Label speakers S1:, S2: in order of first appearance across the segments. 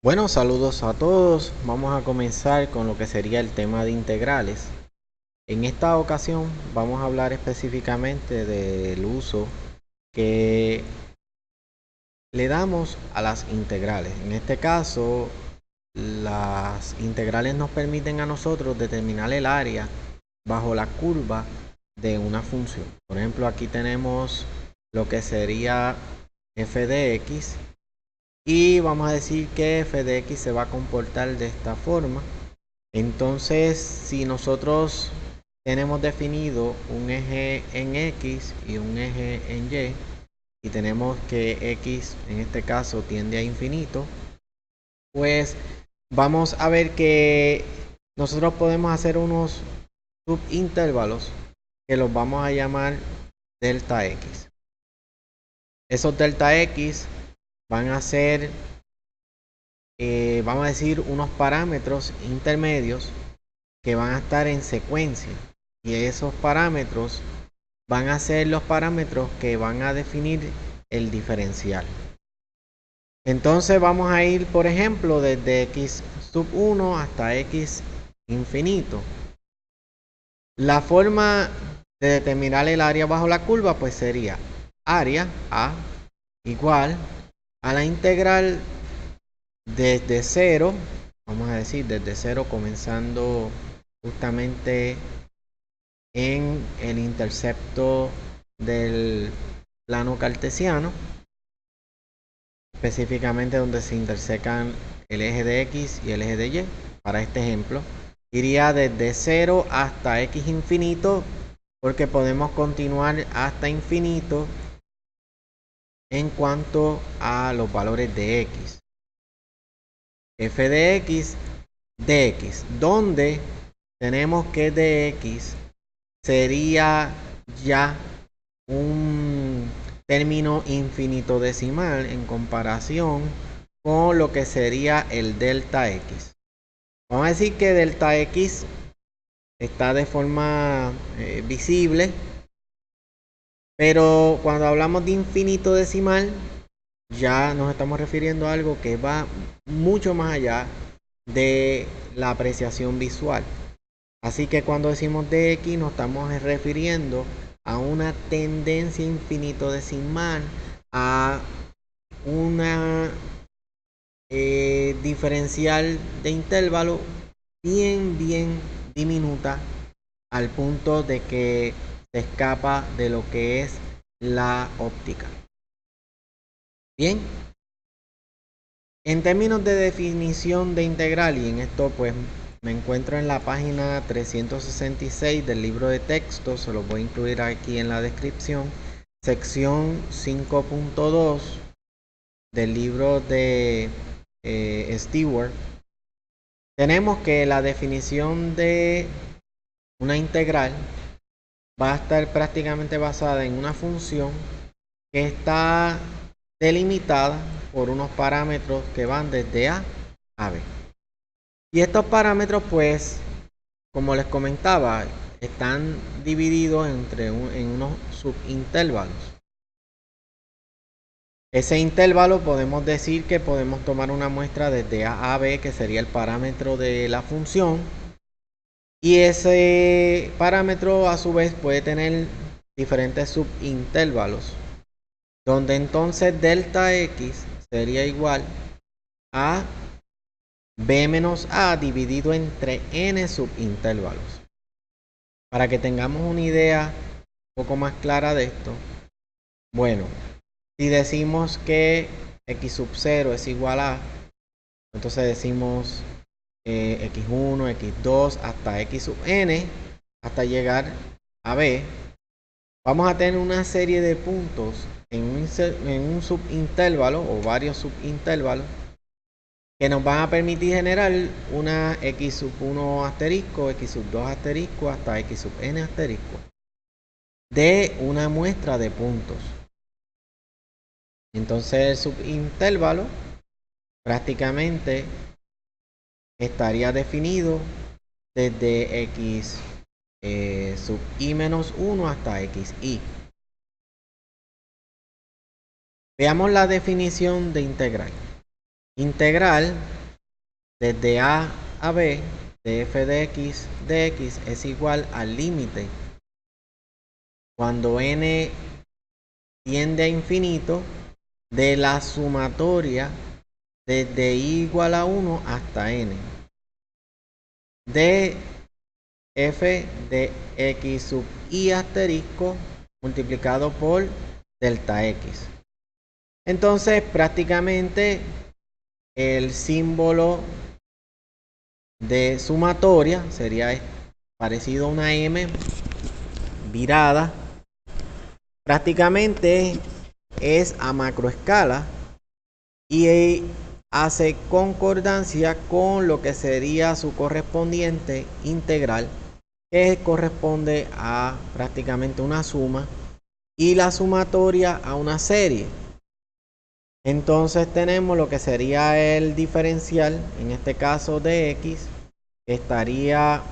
S1: Bueno, saludos a todos. Vamos a comenzar con lo que sería el tema de integrales. En esta ocasión vamos a hablar específicamente del uso que le damos a las integrales. En este caso, las integrales nos permiten a nosotros determinar el área bajo la curva de una función. Por ejemplo, aquí tenemos lo que sería f de x. Y vamos a decir que f de x se va a comportar de esta forma. Entonces, si nosotros tenemos definido un eje en x y un eje en y tenemos que x en este caso tiende a infinito, pues vamos a ver que nosotros podemos hacer unos subintervalos que los vamos a llamar delta x. Esos delta x van a ser vamos a decir unos parámetros intermedios que van a estar en secuencia, y esos parámetros van a ser los parámetros que van a definir el diferencial. Entonces vamos a ir, por ejemplo, desde x sub 1 hasta x infinito. La forma de determinar el área bajo la curva pues sería área a igual a la integral desde 0, vamos a decir desde 0 comenzando justamente en el intercepto del plano cartesiano, específicamente donde se intersecan el eje de x y el eje de y. Para este ejemplo, iría desde 0 hasta x infinito, porque podemos continuar hasta infinito en cuanto a los valores de x. F de x, dx, donde tenemos que dx sería ya un término infinito decimal en comparación con lo que sería el delta x. Vamos a decir que delta x está de forma visible, pero cuando hablamos de infinito decimal ya nos estamos refiriendo a algo que va mucho más allá de la apreciación visual. Así que cuando decimos dx nos estamos refiriendo a una tendencia infinitesimal, a una diferencial de intervalo bien diminuta, al punto de que se escapa de lo que es la óptica. Bien, en términos de definición de integral, y en esto pues me encuentro en la página 366 del libro de texto, se los voy a incluir aquí en la descripción, sección 5.2 del libro de Stewart. Tenemos que la definición de una integral va a estar prácticamente basada en una función que está delimitada por unos parámetros que van desde a b. Y estos parámetros, pues, como les comentaba, están divididos en unos subintervalos. Ese intervalo podemos decir que podemos tomar una muestra desde a a b, que sería el parámetro de la función, y ese parámetro a su vez puede tener diferentes subintervalos, donde entonces delta x sería igual a b menos a dividido entre n subintervalos. Para que tengamos una idea un poco más clara de esto, bueno, si decimos que x sub 0 es igual a, entonces decimos x1, x2 hasta x sub n, hasta llegar a b, vamos a tener una serie de puntos en un subintervalo o varios subintervalos que nos van a permitir generar una x sub 1 asterisco, x sub 2 asterisco, hasta x sub n asterisco de una muestra de puntos. Entonces el subintervalo prácticamente estaría definido desde x sub i menos 1 hasta xi. Veamos la definición de integral. integral desde a b de f de x es igual al límite cuando n tiende a infinito de la sumatoria desde i igual a 1 hasta n de f de x sub i asterisco multiplicado por delta x. Entonces prácticamente el símbolo de sumatoria sería parecido a una M virada. Prácticamente es a macroescala y hace concordancia con lo que sería su correspondiente integral, que corresponde a prácticamente una suma, y la sumatoria a una serie. Entonces tenemos lo que sería el diferencial, en este caso de x, que estaría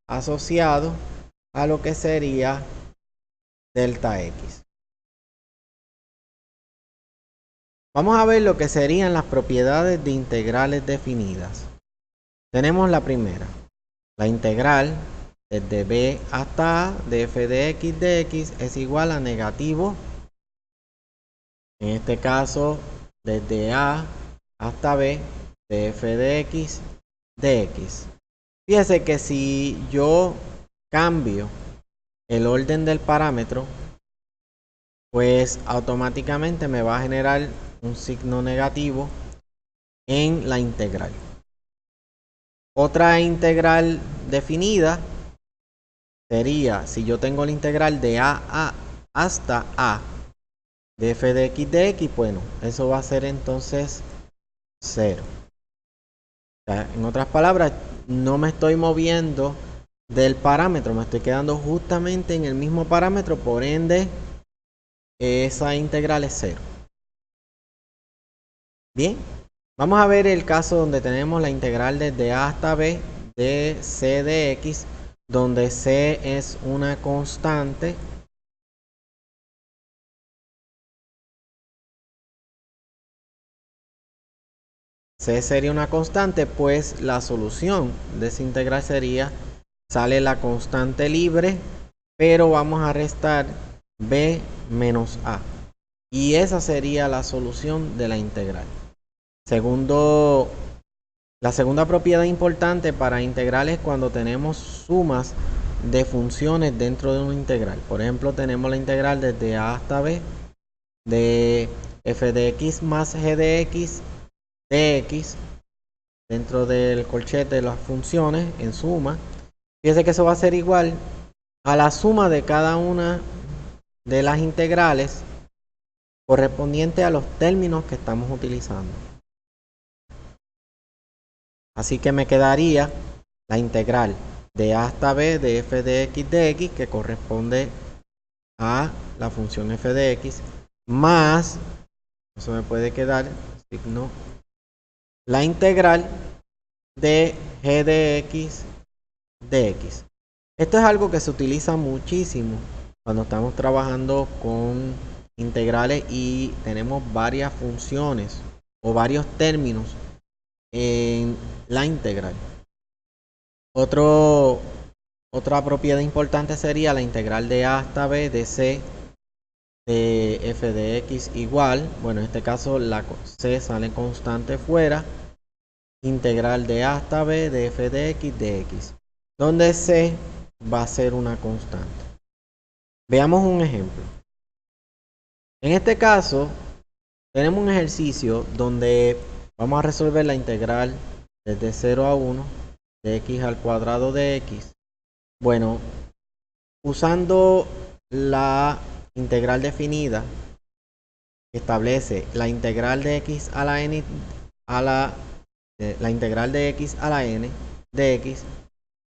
S1: asociado a lo que sería delta x. Vamos a ver lo que serían las propiedades de integrales definidas. Tenemos la primera, la integral desde b hasta a de f de x es igual a negativo, en este caso desde a hasta b de f de x dx. Fíjese que si yo cambio el orden del parámetro, pues automáticamente me va a generar un signo negativo en la integral. Otra integral definida sería, si yo tengo la integral de a hasta a de f de x, bueno, eso va a ser entonces 0. O sea, en otras palabras, no me estoy moviendo del parámetro, me estoy quedando justamente en el mismo parámetro, por ende, esa integral es 0. Bien, vamos a ver el caso donde tenemos la integral desde a hasta b de c de x, donde c es una constante. C sería una constante, pues la solución de esa integral sería, sale la constante libre, pero vamos a restar b menos a. Y esa sería la solución de la integral. La segunda propiedad importante para integrales es cuando tenemos sumas de funciones dentro de una integral. Por ejemplo, tenemos la integral desde a hasta b de f de x más g de x dx dentro del corchete de las funciones en suma. Fíjense que eso va a ser igual a la suma de cada una de las integrales correspondiente a los términos que estamos utilizando. Así que me quedaría la integral de a hasta b de f de x dx, que corresponde a la función f de x, más, eso me puede quedar, signo, la integral de g de x dx. Esto es algo que se utiliza muchísimo cuando estamos trabajando con integrales y tenemos varias funciones o varios términos en la integral. Otra propiedad importante sería la integral de a hasta b de c de f de x igual, bueno, en este caso la c sale constante fuera, integral de a hasta b de f de x dx, donde c va a ser una constante. Veamos un ejemplo. En este caso tenemos un ejercicio donde vamos a resolver la integral desde 0 a 1 de x al cuadrado de x. Bueno, usando la integral definida que establece la integral de x a la n la integral de x a la n de x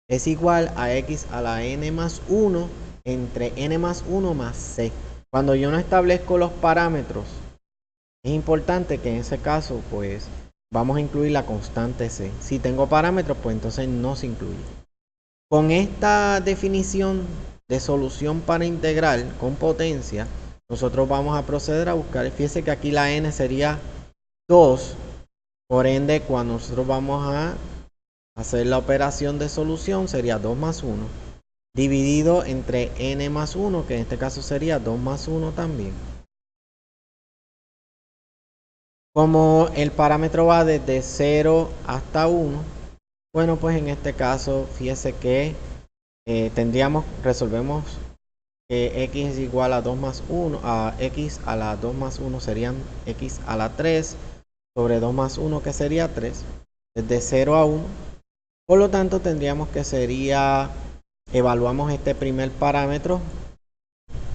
S1: es igual a x a la n más 1 entre n más 1 más c. Cuando yo no establezco los parámetros, es importante que en ese caso pues vamos a incluir la constante c. Si tengo parámetros, pues entonces no se incluye. Con esta definición de solución para integral con potencia, nosotros vamos a proceder a buscar, fíjese que aquí la n sería 2, Por ende, cuando nosotros vamos a hacer la operación de solución, sería 2 más 1, dividido entre n más 1, que en este caso sería 2 más 1 también. Como el parámetro va desde 0 hasta 1, bueno, pues en este caso, fíjese que resolvemos que x es igual a 2 más 1, a x a la 2 más 1 serían x a la 3 sobre 2 más 1, que sería 3, desde 0 a 1. Por lo tanto, tendríamos que evaluamos este primer parámetro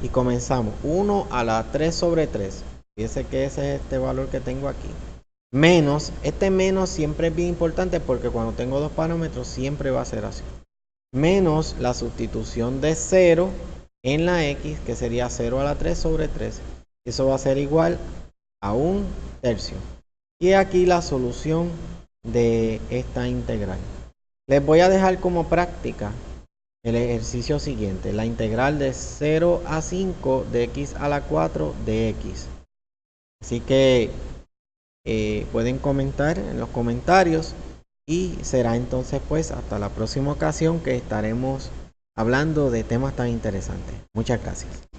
S1: y comenzamos 1 a la 3 sobre 3. Fíjese que ese es este valor que tengo aquí. Menos, este menos siempre es bien importante porque cuando tengo dos parámetros siempre va a ser así. Menos la sustitución de 0 en la x, que sería 0 a la 3 sobre 3. Eso va a ser igual a 1/3. Y aquí la solución de esta integral. Les voy a dejar como práctica el ejercicio siguiente. La integral de 0 a 5 de x a la 4 de x. Así que pueden comentar en los comentarios y será entonces pues hasta la próxima ocasión que estaremos hablando de temas tan interesantes. Muchas gracias.